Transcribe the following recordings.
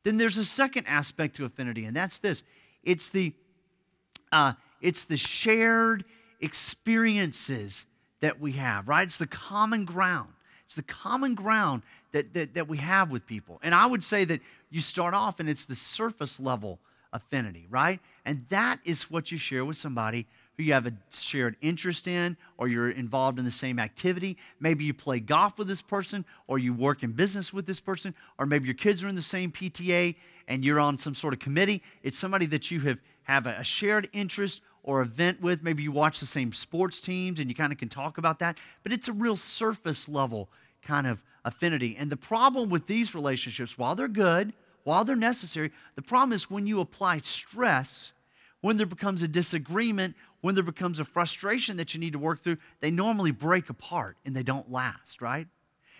Then there's a second aspect to affinity, and that's this. It's the shared experiences that we have, right? It's the common ground. It's the common ground that we have with people. And I would say that you start off and it's the surface level affinity, right? And that is what you share with somebody who you have a shared interest in, or you're involved in the same activity. Maybe you play golf with this person, or you work in business with this person, or maybe your kids are in the same PTA and you're on some sort of committee. It's somebody that you have a shared interest or event with. Maybe you watch the same sports teams and you kind of can talk about that. But it's a real surface level kind of affinity. And the problem with these relationships, while they're good, while they're necessary, the problem is when you apply stress, when there becomes a disagreement, when there becomes a frustration that you need to work through, they normally break apart and they don't last, right?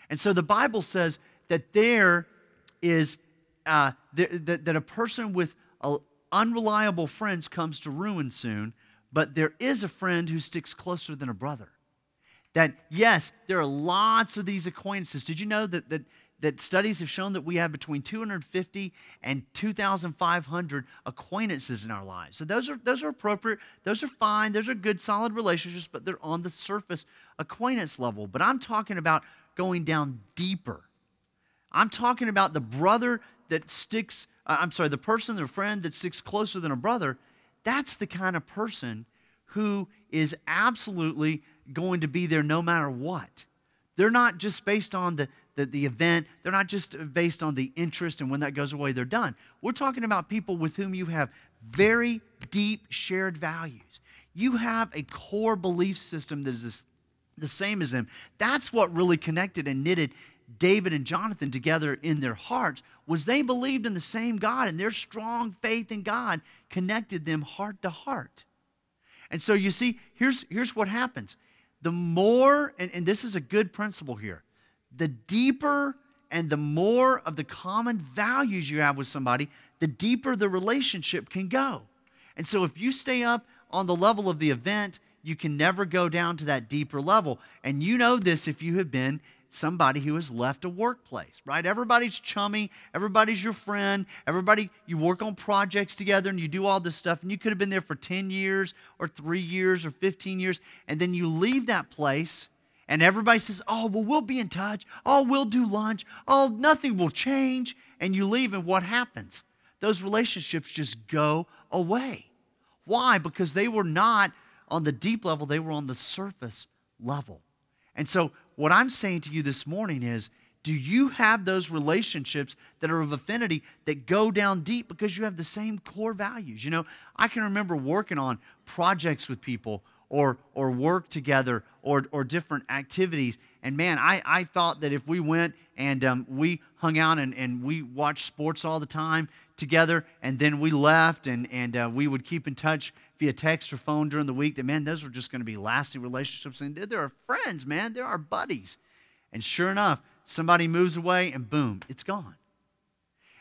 And so the Bible says that there is that a person with unreliable friends comes to ruin soon, but there is a friend who sticks closer than a brother. That, yes, there are lots of these acquaintances. Did you know that studies have shown that we have between 250 and 2,500 acquaintances in our lives? So those are appropriate. Those are fine. Those are good, solid relationships, but they're on the surface acquaintance level. But I'm talking about going down deeper. I'm talking about the brother that sticks, the person, the friend that sticks closer than a brother. That's the kind of person who is absolutely going to be there no matter what. They're not just based on the event. They're not just based on the interest, and when that goes away, they're done. We're talking about people with whom you have very deep shared values. You have a core belief system that is the same as them. That's what really connected and knitted David and Jonathan together in their hearts, was they believed in the same God, and their strong faith in God connected them heart to heart. And so you see, here's what happens. The more, and this is a good principle here, the deeper and the more of the common values you have with somebody, the deeper the relationship can go. And so if you stay up on the level of the event, you can never go down to that deeper level. And you know this if you have been somebody who has left a workplace, right? Everybody's chummy, everybody's your friend, you work on projects together and you do all this stuff, and you could have been there for 10 years or 3 years or 15 years, and then you leave that place and everybody says, oh, well, we'll be in touch. Oh, we'll do lunch. Oh, nothing will change. And you leave, and what happens? Those relationships just go away. Why? Because they were not on the deep level, they were on the surface level. And so what I'm saying to you this morning is, do you have those relationships that are of affinity that go down deep because you have the same core values? You know, I can remember working on projects with people or work together or different activities. And man, I thought that if we went and we hung out and we watched sports all the time together, and then we left and we would keep in touch via text or phone during the week, that, man, those were just going to be lasting relationships. And they're our friends, man. They're our buddies. And sure enough, somebody moves away and boom, it's gone.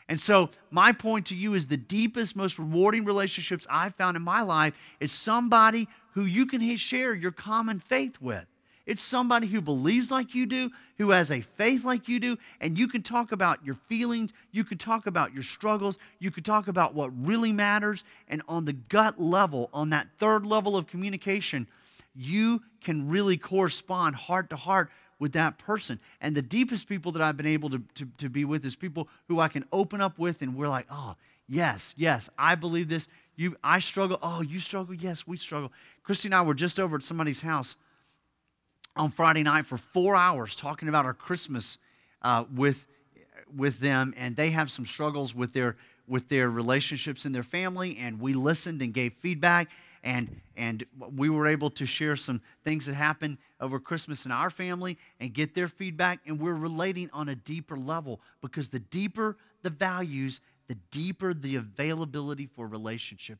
And so my point to you is the deepest, most rewarding relationships I've found in my life is somebody who you can share your common faith with. It's somebody who believes like you do, who has a faith like you do, and you can talk about your feelings, you can talk about your struggles, you can talk about what really matters, and on the gut level, on that third level of communication, you can really correspond heart to heart with that person. And the deepest people that I've been able to be with is people who I can open up with, and we're like, oh, yes, I believe this. I struggle. Oh, you struggle? Yes, we struggle. Christy and I were just over at somebody's house on Friday night for 4 hours talking about our Christmas with them, and they have some struggles with their relationships in their family, and we listened and gave feedback, and we were able to share some things that happened over Christmas in our family and get their feedback, and we're relating on a deeper level, because the deeper the values, the deeper the availability for relationship.